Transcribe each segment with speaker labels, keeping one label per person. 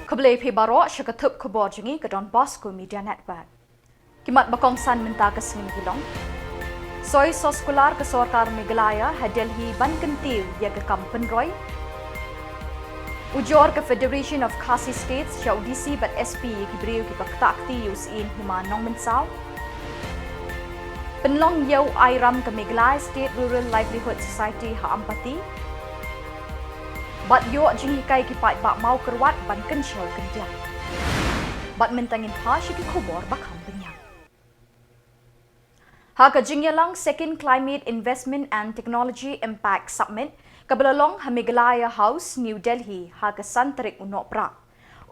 Speaker 1: Kebelai Pibaro syakatup Khuborjylla ke Donbosco Media Network. Kimat bakongsan minta ke Shillong. Soy soskular ke Sorkar Meghalaya Delhi ban kentil ya ke Kampen Roy. Ujor ke Federation of Khasi States ya UDC bat SP ki beriu ki baktakti usin himanong mensau. Penlong yau airam ke Meghalaya State Rural Livelihood Society ha ampati. Bat yo jinghikai ki pai bak mau kerwat ban kensyal kendian. Bat mentangin ha syiki Khubor bakam penyang. Ha ka Jylla Second Climate Investment and Technology Impact Summit kabelalong ha Meghalaya House New Delhi ha ka santrik NOHPRAH.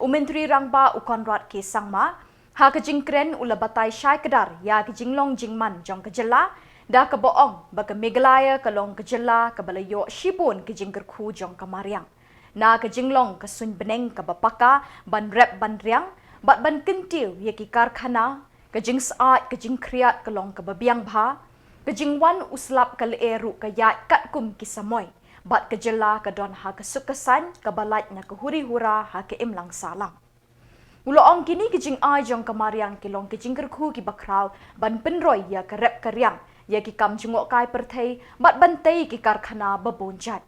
Speaker 1: Menteri rangba ukonrat ke Samla ha ka jingkren ula batai syai kedar ya ka jinglong jingman jong ka Jylla dah ke boong baka Meghalaya kalong ke Jylla ke balayo shibun ke jingker khu jong ke Mariang. Na ke jinglong ke sun beneng ke bapaka ban rep ban riang bat ban kentil ya ki karkhana ke jing saat ke jing kriat kalong ke babiang bha ke jingwan uslap ke leeru ke yat kat kum ki samoy bat ke Jylla ke don ha ke sukasan ke balat na ke huri hura ha ke imlang salang. Uloong kini ke jing ai jong ke Mariang kilong ke jingker khu ki bakrau ban penroy ya ke rep ke riang ya ki kam jungok kai perthei bat bantai ki karkhana babonjat.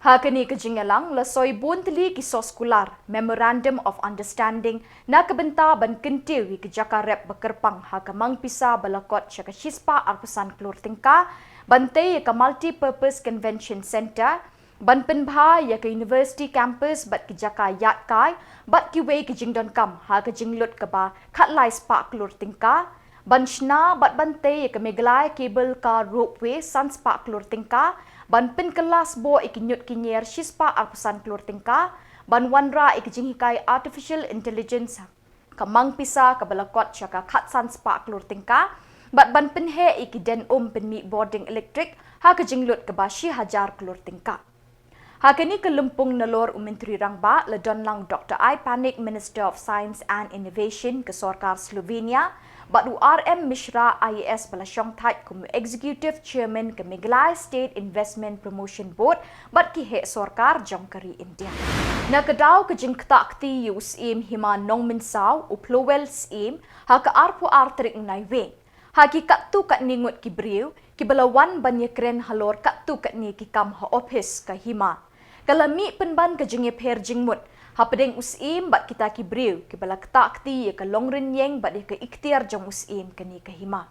Speaker 1: Ha kini ke Jylla la soi bontli ki soskular Memorandum of Understanding na kebenta ban kentil ki jaka rep bekerpang ha ke mangpisa balakot syaka shispa arpusan klur tingka bantai ke Multi Purpose Convention Center ban penbha ya ke University Campus bat ki jaka yat kai bat ki wei ki jingdon kam ha ke jinglut ke ba khatlai spa klur tingka Banshna bat bante ke Meghalaya Cable Car Ropeway Sunspa Klur Tingka ban pen kelas bo ikinyut kinyer shispa arpusan Klur Tingka ban wanra ikijinghikai Artificial Intelligence kamang pisa ke balakot syaka khat Sunspa Klur Tingka bat ban penhe ikiden penmi boarding electric ha kejinglut ke bashi hajar Klur Tingka. Ha kini ke lempung nalor Menteri Rangba ledonlang Dr. I Panik Minister of Science and Innovation ke Sorkar Slovenia bat RM Mishra IAS balasyong tat kum Executive Chairman ke Meghalaya State Investment Promotion Board bat ki he Sorkar Jongkari India. Na kedaw ke jing ktakti usim hima nong mensau uplowel sim ha ke arpu artrik naiwe. Ha ki kattu kat ningut ki briu ki balawan banyakren halor kattu kat ni ki kam ha office ka hima. Kalami penban ke jingye per jingmut ha pedeng usim bat kita ki briu ki bala ktakti ya ke longren yeng bat ya ke ikhtiar jong usim ke ni ke hima.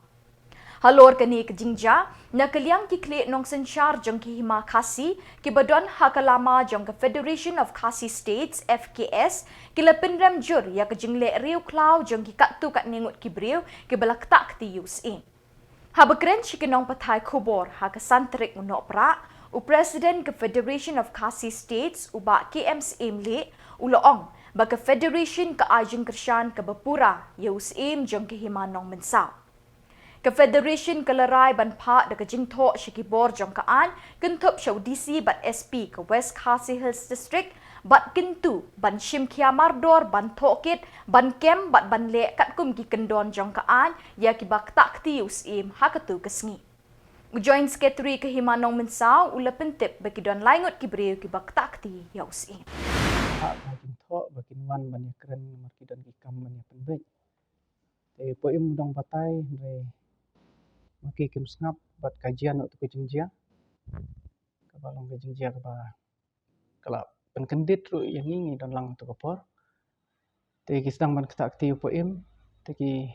Speaker 1: Halor ke ni ke jingja na keliang ki kle nong sensyar jong ki hima khasi ki badon ha kalama jong ke Federation of Khasi States FKS ki lepinrem jur ya ke jingle riu klau jong ki kattu kat ningut ki briu ki bala ktakti usim. Ha bekren shikinong patai Khubor ha ke santrik NOHPRAH President ke Federation of Khasi States ubak KMs Imli uloong baka Federation ke Ajing Kershan ke Bapura yaus im jong ke himanong mensau. Ke Federation ke Lerai ban pak de ke jingtok syikibor jong ke an kentup syau DC bat SP ke West Khasi Hills District bat kentu ban shim kia mardor ban tokit ban kem bat ban lek kat kum ki kendon jong ke an ya ki bak takti us im hakatu kesngi. Joint Secretary ke himanong mensau ula pentip bagi don laingut ki briu ki bak takti ya usim.
Speaker 2: Hak bajing thok bakin wan ban keren marki dan kikam ban penbek. Te poim mudang batai re maki kim snap bat kajian untuk kejingjia. Kabalong kejingjia ke ba kala penkendit ru yang ini dan lang tu kapor. Te ki sedang ban ketakti poim te ki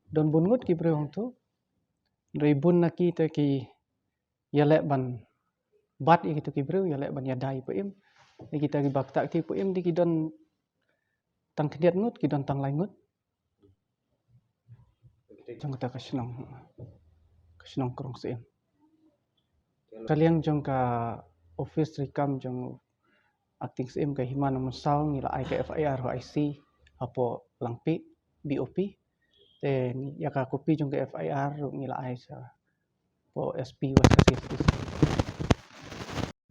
Speaker 2: don bungut ki briu tu. Ribun naki te ki yalek ban bat itu ki briu yalek ban yadai poim. Ni kita ki bak tak ti poim di ki don tang kediat ngut ki don tang lain ngut. Jong kita kesenong kurang seim. Kalian jong ka office rikam jong acting seim ka himan nomor sau ngila ai ka FIR ho IC apo langpi BOP. Te ya ka kopi jong ka FIR ngila ai sa po SP was kasi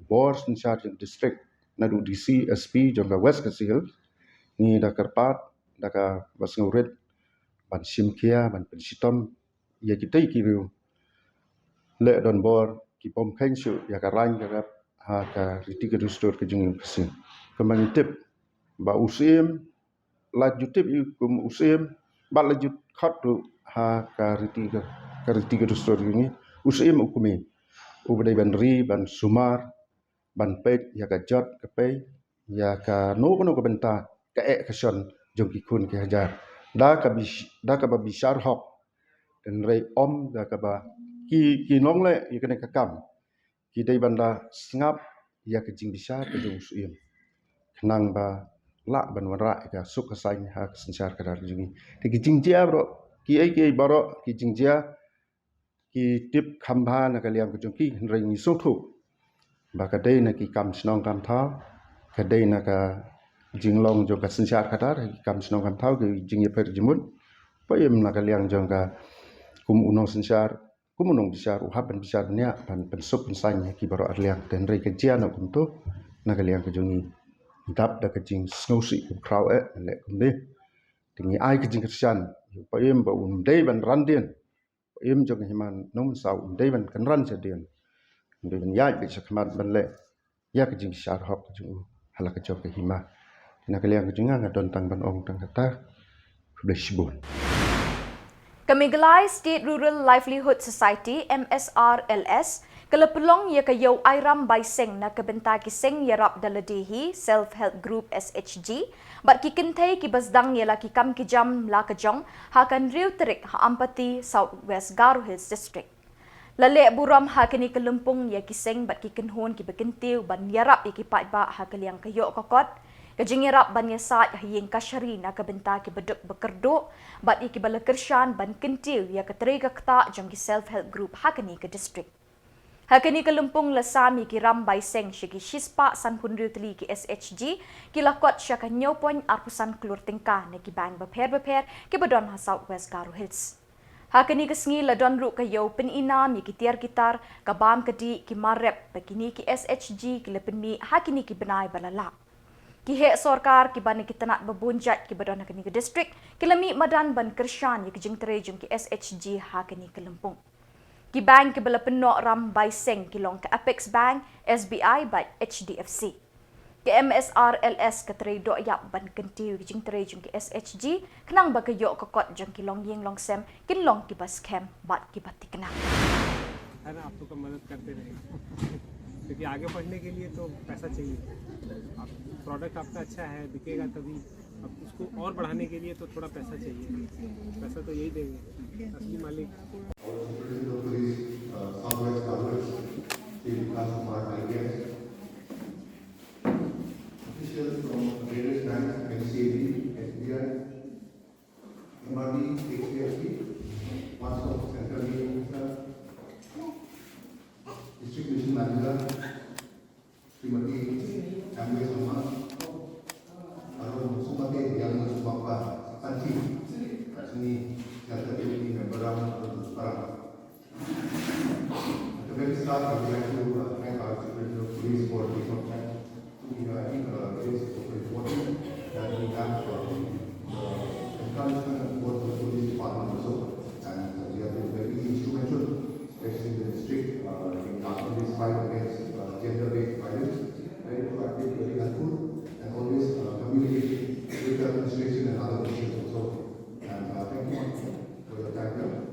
Speaker 3: Boards in charge of district nadu DC SP jong ka West Kasil ni da karpat da ka basngurit ban simkia ban pensitom ya kita ikiru le don bor ki pom khensu ya ka rang ka ha ka riti ke restore ke jing kesin kemang tip ba usim lajutip kum usim ba lajut khatu ha kariti story ini usim ukumi ubadai banri ban sumar ban peit ya ka jot ka pe ya ka no ka benta ka action jong ki kun ki hajar da ka ba bishar hok dan rei om da ka ba ki nong le ya ka kam ki dai banda sngap ya ka jing bishar ka jong usim nang ba la ban wara ka suk ka sai ha sensyar ka dar jungi ki jingjia bro ki baro ki jingjia ki tip khamba na ka liam ka jong ki rei ni so thu ba ka dei na ki kam snong kam tha ka dei na ka jinglong jo ka sensyar ka dar ki kam snong kam tha ki jingye per jimun pa yem na ka liang jong ka kum unong sensyar kum unong bisyar uhab ban bisyar nya ban pensuk pensanya ki baro arliang dan rei ka jia na kum tu na ka liang ka jungi dap da ka jing snowsi kum kraw le kum de tingi ai ka jing kristian pa yem ba dei ban randien pa yem jong himan nom sau dei ban kan ran sedien dei ban yai bi sakmat ban le ya ka jing syar hok ka jung hala ka jok ka hima na ka liang ka junga nga don tang ban ong tang kata Khubor.
Speaker 1: Meghalaya State Rural Livelihood Society MSRLS kalapulong ya kayaw ayram by seng na kabenta ki seng yarap daladehi self-help group SHG bat kikintay kibasdang yala kikam kijam la kajong hakan riu terik ha ampati Southwest Garo Hills District. Lale buram hakini kalumpong ya kiseng bat kikinhon kibakintiu ban yarap ikipat ba hakaliang kayo kokot kajingirap ban yasa hiyeng kasyari na kabenta ki beduk bekerdo bat ikibala kersyan ban kentil ya katriga kta jong ki self-help group hakani ka district. Hakani kalumpong lasami ki rambay seng syaki shispa san punriu teli ki SHG kilakot siya kanyaw poin arpusan klur tingka na ki bang beper ki badon ha Southwest Garo Hills. Hakani kasngi ladon ru kayo peninam ki tiar kitar kabam kadi ki marep bakini ki SHG ki lepenmi hakini ki benai balala. Kihe sorkar ki bani kita nak babunjat ki badon hakani ke district kilami madan ban kersyan ki jing terejung ki SHG hakani ke lempung. Ki bank ki bala penok ram by seng kilong ke Apex Bank, SBI by HDFC. Ki MSRLS ke tredo yap ban kentiu ki jing terejung ki SHG kenang bagayo kokot jong kilong yeng long sem kinlong ki bas kem bat ki bati kenang.
Speaker 4: है ना, आप लोग का मदद करते रहेंगे क्योंकि आगे बढ़ने के लिए तो पैसा चाहिए। आप प्रोडक्ट आपका अच्छा है बिकेगा तभी, अब उसको और बढ़ाने के लिए तो थोड़ा पैसा चाहिए। पैसा तो यही देंगे असली मालिक।
Speaker 5: Distribution Manager, Srimati Samla Sama, Arun Sumate yang Subapa, Panci, sini Jylla ini memberang NOHPRAH. At the very start, I would like to thank our Secretary of Police for the support. I think it is very important that we have the encouragement and support of the police department also, and we have been very instrumental, especially in the district. In this fight against gender-based violence, very proactive, very helpful, and always communicating with the administration and other officials also. And thank you for your time here.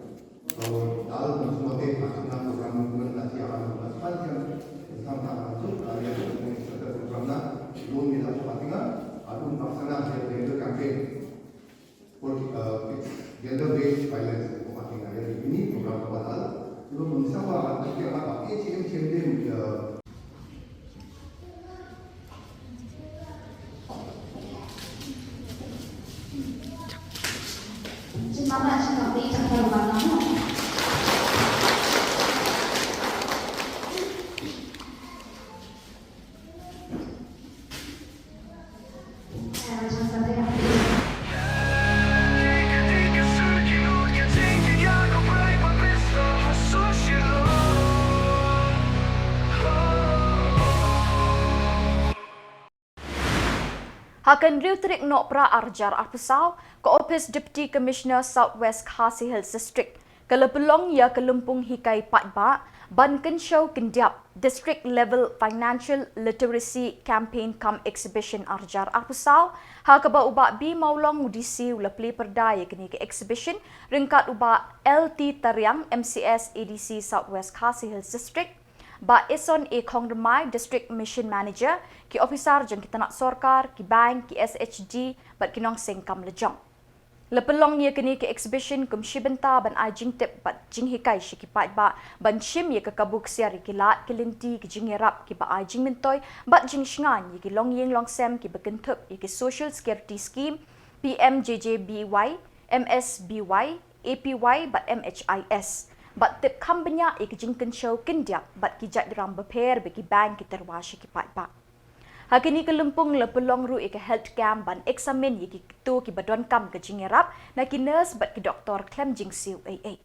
Speaker 5: So, dalam semua tema program implementasi akan berlanjut tentang masuk yang serta programnya belum dilaksanakan, adun laksana gender campaign for gender-based violence. Ini program awal. Belum mencapai apa ACM
Speaker 1: Hakan riu terik NOHPRAH arjar arpusau ke Office Deputy Commissioner Southwest Garo Hills District. Kalau pelong ya kelumpung hikai patba, ban show kendiap district level financial literacy campaign come exhibition arjar arpusau ha ka ba uba bi maulong udisi ulapli perdaya kini ke exhibition ringkat uba LT Tariang MCS ADC Southwest Khasi Hills District ba Eson A Khongramai District Mission Manager ki officer jeng kita nak sorkar ki bank ki SHG bat kinong sengkam lejong lepelong ye kini ke exhibition kum shibenta ban ajing tip bat jing hikai shikipat ba ban shim ye ke kabuk siari kilat kelinti ki jing erap ki ba ajing mentoy bat jing shngan ye ki long yeng long sem ki bekentup ye ki social security scheme PMJJBY MSBY APY bat MHIS bat tip kambenya ye ki jing show kendiak bat ki jat diram beper bagi bank ki terwa shikipat ba Hakini kelumpung lepelong ru ke health camp ban eksamen ye ki tu ki badon kam ke jingerap na ki nurse bat ki doktor klem jing siu AA.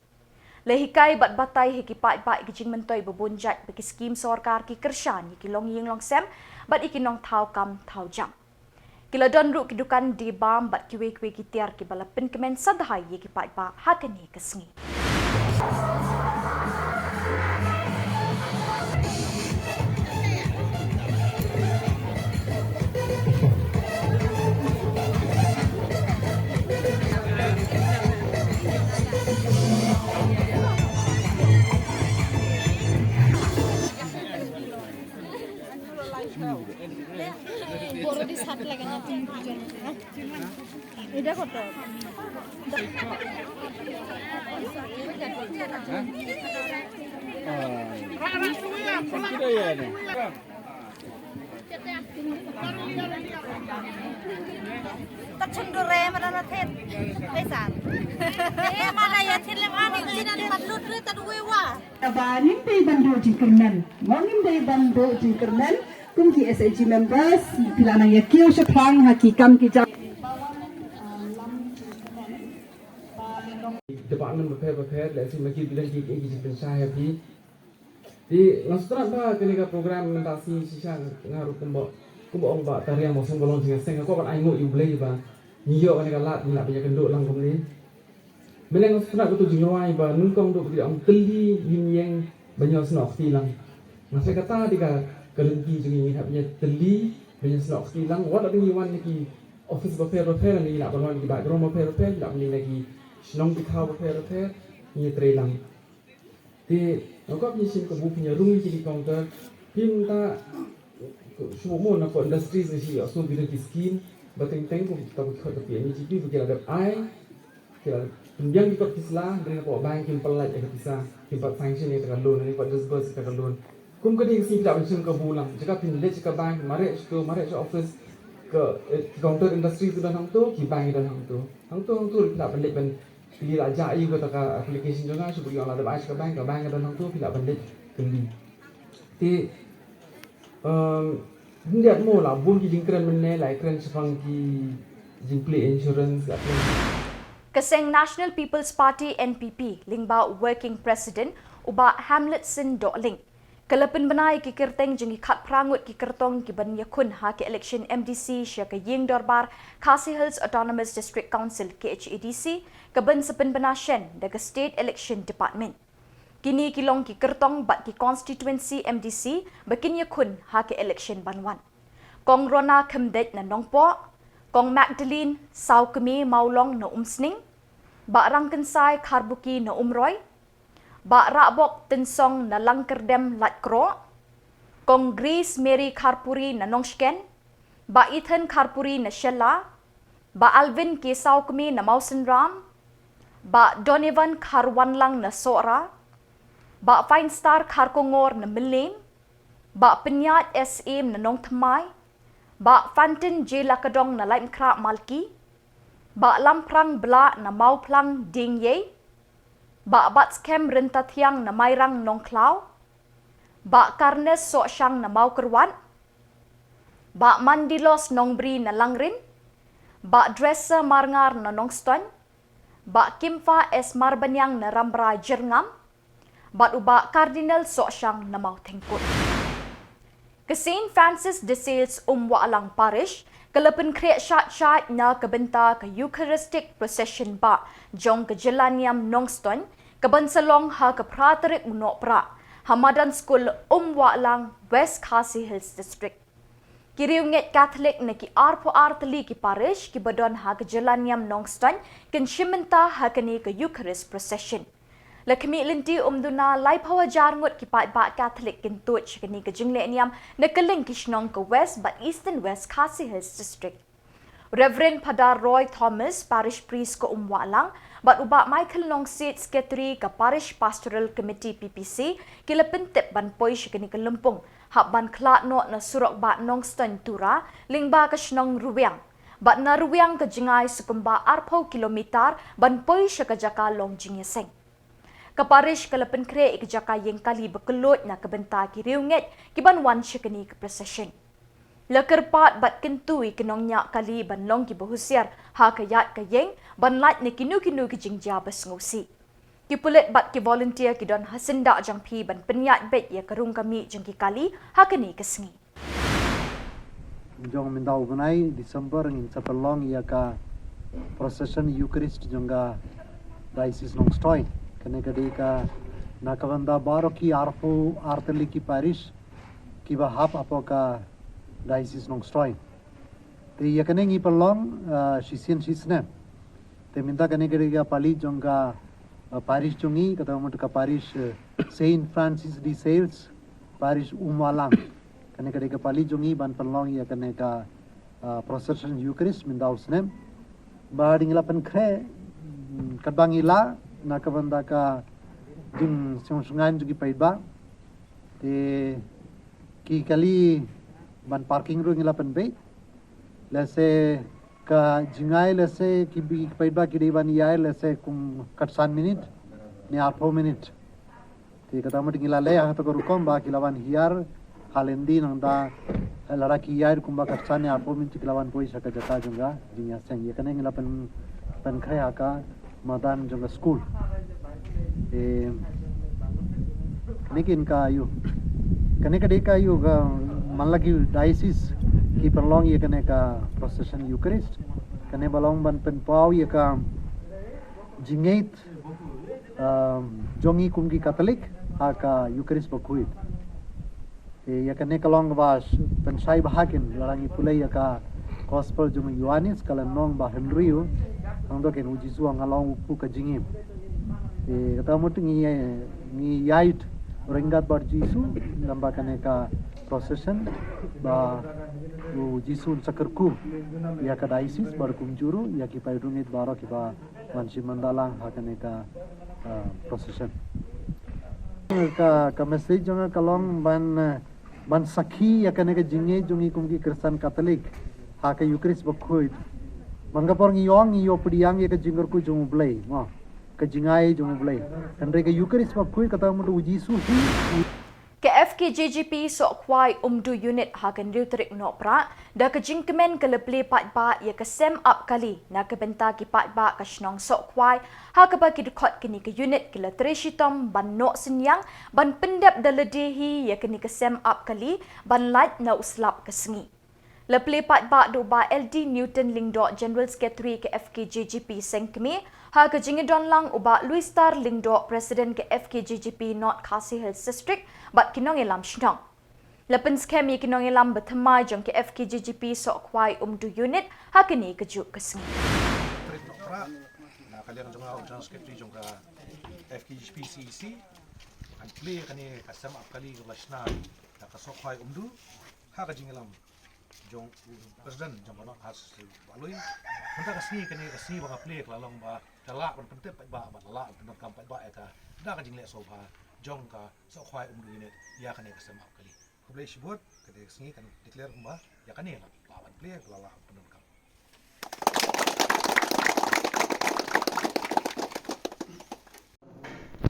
Speaker 1: Lehikai bat batai he ki pat ba ki jing mentoi bebunjat bagi skim sorkar ki kershan ye ki long ying long sem bat ikinong thau kam thau jam. Kila don ru ki dukan di bam bat ki we ki tiar ki bala pen kemen sadhai ye ki pat ba hakini kesngi.
Speaker 6: এটা কত Tachundure mana thet pesan mana ya thelem ani sinan patlut re tadwewa
Speaker 7: Tabanim day bando jinkermen, mongim day bando jinkermen, kumki SAG members, pilana yakil syapang hakikam kijam.
Speaker 8: Department prepare lah si mungkin bilang kita ini pensah happy. Di nastran bah ketika program mentasi sisa ngaruh kumbo ong ba tariang mau bolong dengan seng aku kan aingo you boleh ba. Niyo kan kalat ni nak banyak kenduk lang kumni. Beleng nastran betul jingwai ba nungkong duk di ong teli yang banyak senok tilang. Masa kata diga kelenti jengi nak banyak teli banyak senok tilang. Wat ada ni wan lagi office prepare ni nak bangun di background prepare nak ni lagi Shillong di kau prepare ni trailang. Di aku punya sim kebu punya room di counter. Pinta semua nak industri sesi asal bila kiskin, bateng-teng pun kita buat tapi ini jadi bagi ada ai, kita penjang di kot kislah dengan bawa bank yang pelat yang bisa tempat sanction yang terlalu loan, yang tempat disburse terlalu loan. Kum kena isi tidak mencuri kebulang. Jika pindah jika bank, mari ke office ke counter industri tu dan hang tu, ki bank dan hang tu tidak balik ben pilih aja ayu ke tak application juga supaya orang ada baik ke bank dan hang tu tidak balik keli. Ti hendak mula bun ki jingkran menelai kran sepang ki jingple insurance apa.
Speaker 1: Kaseng National People's Party NPP lingba working president uba Hamletson Doling. Kalapan benai ki kerteng jengi khat prangut ki kertong ki ban yakun ha ki election MDC sya ke ying dorbar Khasi Hills Autonomous District Council KHADC kaban sepen benasyen daga State Election Department. Kini kilong ki kertong bat ki constituency MDC bakin yakun ha ki election banwan. Kong Rona Kemdet na Nongpo, Kong Magdalene Saukemi Maulong na Umsning, Ba Rangkensai Karbuki na Umroy, Ba Rabok Tensong na Langkerdem Latkro, Kong Grace Mary Karpuri na Nongshken, Ba Ethan Karpuri na Shilla, Ba Alvin Kesaukemi na Mausenram, Ba Donovan Karwanlang na Sora, Ba Fine Star Karkongor na Milim, Ba Penyat SM na Nongtmai, Ba Fantin Jylla Kadong na Laim Kra Malki, Ba Lamprang Bla na Mauplang Dingye, Ba Batskem Rentatiang na Mairang Nongklaw, Ba Karnes Sosyang na Maukerwan, Ba Mandilos Nongbri na Langrin, Ba Dresser Marngar na Nongston, Ba Kimfa S Marbanyang na Rambra Jerngam, Ba Uba Cardinal Sosyang na Mautengkut. Ke St. Francis de Sales Waalang Parish, kalapan kreat syat na kabenta ke Eucharistic Procession ba, jong ke Jylla Niam Nongston, kabansalong ha ke Pratarik NOHPRAH, Hamadan School Walang, West Khasi Hills District. Kiriunget Catholic na ki arpo artali ki parish ki badon ha ke Jylla nongstan ken shimenta ha kani ke Eucharist procession. Lakmi linti umduna lai pawa jarngut ki Peit Catholic ken tuch kani ke jingle niam na keling ki Shillong ke West but Eastern West Khasi Hills District. Reverend Padar Roy Thomas, Parish Priest ke Walang, but uba Michael Longsit, Secretary ke Parish Pastoral Committee PPC, kila pentip ban poi shikani ke Lempung, hak ban kelak not na surok bat nongston tura, lingba ke Shillong Ruwiang. Bat na Ruwiang ke jingai sukumba arpau kilometer, ban poi shika jaka long jingyaseng. Ke Parish ke lepen kre ik jaka yang kali bekelut na kebenta kiriunget, kiban wan shikani ke procession. Lekerpat bat kentui kenong nyak kali ban long ki behusiar ha kayat kayeng ban lat ne kinu ki jingja besngusi. Ki pulit bat ki volunteer ki don hasinda jangpi ban penyat bet ya kerung kami jengki kali ha keni kesengi.
Speaker 9: Jong mindau bunai Desember ngin sapelong ya ka procession Eucharist jonga diocese nongstoi kene kade ka nakawanda baro ki arpo arteli ki parish ki bahap apo ka diocese nongstoi te yakane ngi pelong shisne te minta kane kade ka pali jonga parish jongi kata mut ka parish Saint Francis de Sales parish Walang kane kade ka pali jongi ban pelong ya kane ka procession Eucharist mindau snem ba dingla pen kre kadbangila nakabanda ka jing sungan jugi paiba te ki kali ban parking ro ngila pen be lese ka jingai lese ki bi paiba ki devan yai lese kum katsan minute ne 8 minute te kata mati ngila le ha to ko rukom ba kilawan hiar halendi nang da lara ki yai kum ba katsan ne 8 minute kilawan poi saka jata junga jinya seng ye kane ngila pen khaya ka madan junga school nekin ka yu kane kade ka yu ga malaki diocese ki perlong ye kane ka procession Eucharist kane balong ban pen pau ye ka jingait jongi kumgi Catholic ha ka Eucharist bakuit ye kane kalong bas pen sai bahakin larangi pulai ye ka gospel jung Yohanes kalanong ba Henryu ang do ken uji suang along upu ka jingim kata mutu ngi yait ringat bar Jisu lamba kane ka procession ba u Jisu sakarku ya ka diocese bar kumjuru ya ki paidungit baro ki ba wansi mandalang ha kane ka procession ka message jong kalong ban sakhi ya kane ka jinge jungi kumki Kristen Catholic ha ka Eucharist bakhuit mangapor ngi yo pediang ya ka jingor ku jung blai ma ka jingai jung blai andre ka Eucharist bakhuit kata mutu Jisu
Speaker 1: Ke FKJGP so kwai umdu unit hagan rutrik NOHPRAH da ke jingkemen ke leple Peit ya ke sem up kali na ke benta ki Peit ka Shillong so kwai ha ke bagi dekot kini ke unit ke le treshitom ban no senyang ban pendap da ledehi ya kini ke sem up kali ban light na uslap ke sengi. Leple Peit do ba LD Newton Lingdo General Secretary ke FKJGP sengkemi ha ke jingidon lang uba Louis Star Lingdo President ke FKJGP North Khasi Hills District bat kinong ilam Shillong. Lepen skemi kinong ilam bertemai jong ke FKJGP sok kwai umdu unit ha kini kejuk kesengi.
Speaker 10: Nah, kalian jong General Secretary jong ka FKJGP CEC an play kani kasam kali glasna ta kasok kwai umdu ha ka jingilam jong president jong bono has baloi kita kasni bang play kelalong ba kala ban pentep ba la ban kam ba ka da ka jingle so ba jong ka so khwai unit ya kan kasam kali kublai shibot kade kasni kan declare ba ya kan la ban play la ban kam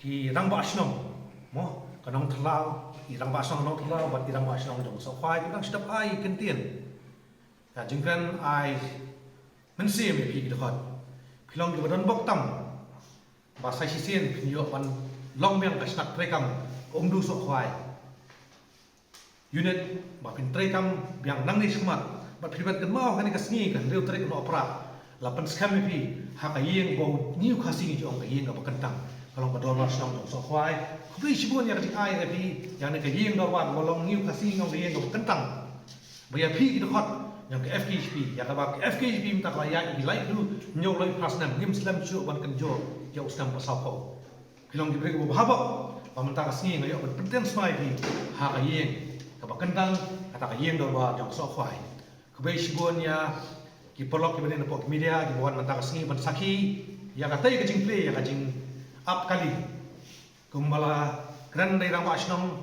Speaker 10: ki rang ba shnong mo kanong thlaw irang ba shnong nong thlaw ba irang ba shnong jong so khwai irang step ai kentien ta jingkan ai mensi me pi dikot pilong di badan bok tam ba sai sisen pinyo ban long meng ka snak trekam umdu so khwai unit ba pin trekam biang nang ni smat ba privat kan mau kan ka sngi kan reu trek NOHPRAH lapan scam pi ha ka yeng bo new khasi jong ka yeng ka bakantang kalau kedua orang senang jong sokwai kubri sibun yang kecil ai tapi yang nak kejing dorwa bolong new khasi ngong kejing ngong kentang bayar pi itu hot yang ke FKHP yang ke FKHP minta kaya ini lain dulu nyok lagi pasnan nim Islam cuci ban kenjo yang Islam pasal kau kilong diberi ke bahaba pemerintah kasih ngayo berpenting semai pi hak kejing ke kentang kata kejing dorwa jong sokwai kubri sibun ya kiperlok kibani nepok media kibuan mentang kasih ban saki yang kata kejing play yang kejing up kali kumbala keren dari ramah asnong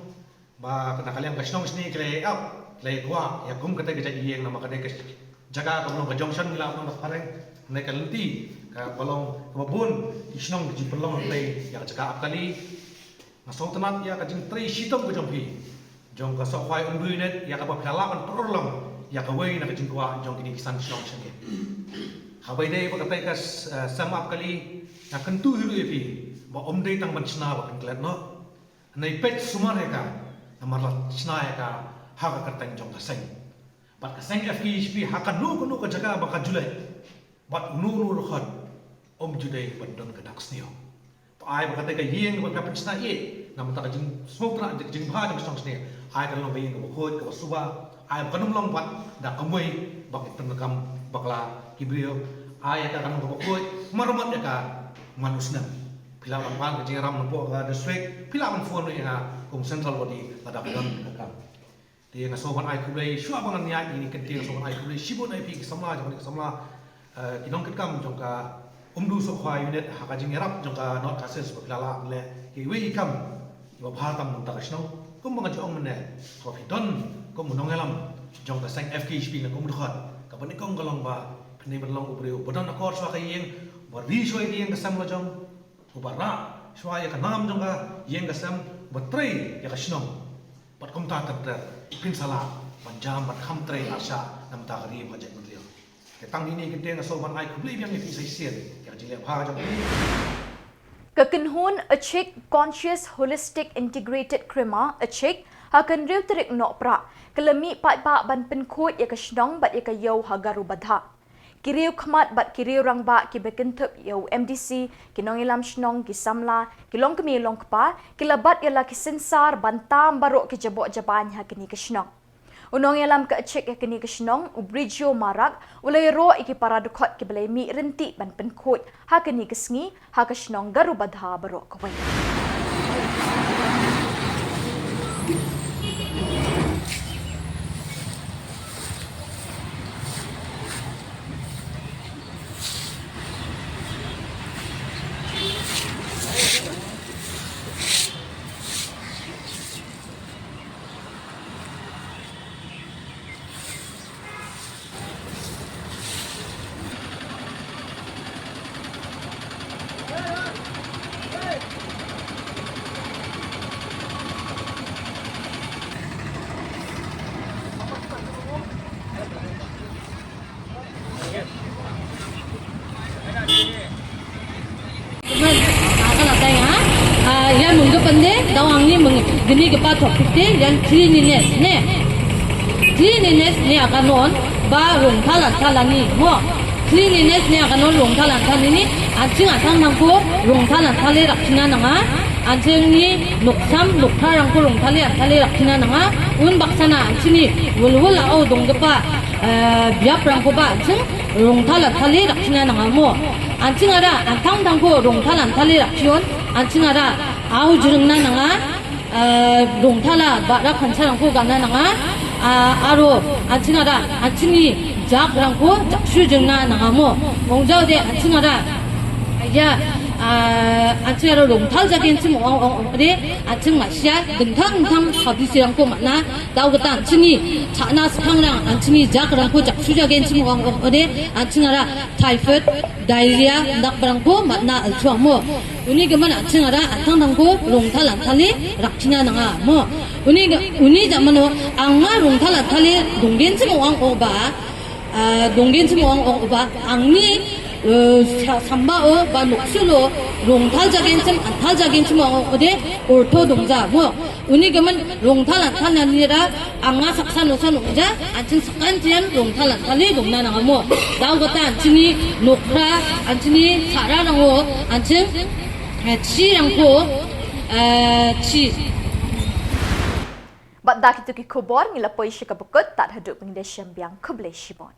Speaker 10: ba kena kalian kasnong sini kle up kle gua ya kum kata kerja yang nama kata jaga kalau ke junction nila nama pareng mereka lenti kalau kebun isnong di pelong play yang jaga up kali masuk tenat ya kajing tri sitom ke jongpi jong kasok kwai undu net ya kapal pelawan perlong ya kawai nak kajing gua jong kini kisan isnong sini habai deh pakai kas sama up kali nak kentu hiru epi ba omdei tang ban sna ba kan klet no nei pet suma reka namar sna ka ha ka tang jong ka seng bat ka seng FKHP ha ka nu ka jaga ba ka Jylla bat nu khot om judai ban don ka dak snio pa ai ba ka yeng ba ka pet sna ye nam ta ka jing smok tra jing bha jing song sne ai ka long ba yeng ka khot ka suba ai ba num long bat da ka moi ba ka tengam bakla kibrio ai ka kan ka khot marmat ya ka manusna pilawan pan ke jeram nompo ga district pilawan phone ya kum central body pada kan kam dia ngasoban ai kublai shua bangan nya ini kenting soban ai kublai sibon ai pi samla jong samla kinong ketkam jong ka umdu so khwa unit ha ka jing erap jong ka not cases pilala le ki we kam yo bhatam ta kasno kum bangan jong mene ko don kum nong elam jong ka sang FKHP na kum dukhat ka ban kong galong ba pni ban long ubreu bodan akor swa ka yeng bari shoi yeng ka samla jong Khubor suaya ka nam jong ka yeng kasam batrai ya kasnom pat kom ta tat pin sala panjam bat kham trai asha nam ta gari ba jek mudrio ke tang ini ke teng so ban ai kubli yang ni sai sien ya jile bha jong
Speaker 1: Kekenhun achik conscious holistic integrated krima achik hakan riu terik NOHPRAH kelemi pat ban penkut ya kasnong bat ya kayau hagaru badha kiriu khmat bat kiriu rangba ki bekentup yo MDC kinong ilam shnong ki Samla kilong kemi long kpa kilabat yala ki sensar bantam barok ki jabok jaban ha kini kasnong unong ilam ka achik ya kini kasnong ubridjo marak ulai ro iki para dukot ki belai mi renti ban penkut ha kini kesngi ha kasnong garu badha barok kawai
Speaker 11: Yang mungkin pandai, dawang ni gini kepat topik yang cleanliness ni akan non barung talan ni, mo cleanliness ni akan non rung talan ni, anjing atang nangko rung talan rakina nanga, anjing ni nuktar rangko rung rakina nanga, baksana anjing ni wul au dong kepa biap rangko ba anjing rung talan rakina nanga mo, anjing ada antang tangko rung talan rakion, anjing ada au jurung na nanga rong thala bara khancharang ko gana nanga aro anchingara anchini jak rangko jakshu jungna nanga mo mongjau de anchingara ya anchingara rong thal jagen chim de anching masya dengthang sabisi rangko mana dau gata anchini chana spangrang anchini jak rangko jakshu jagen chim de anchingara typhoid diarrhea dak rangko mana alchuang mo uni gaman achingara atangdangko rongthal anthali rakchina nanga mo uni jamano anga rongthal anthali donggen chimong oba angni sambao ba noksulo rongthal jagen chim anthal jagen chimong ode ortho dongja mo uni gaman rongthal anthal nanira anga saksan osan oja anching sakan jian rongthal anthali dongna nanga mo daw gata anchini NOHPRAH anchini sara rango anching 치랑고 치
Speaker 1: Bat dak itu ki Khubor ngilapoi syika bukut tak haduk pengdesyam biang kebleh shibon.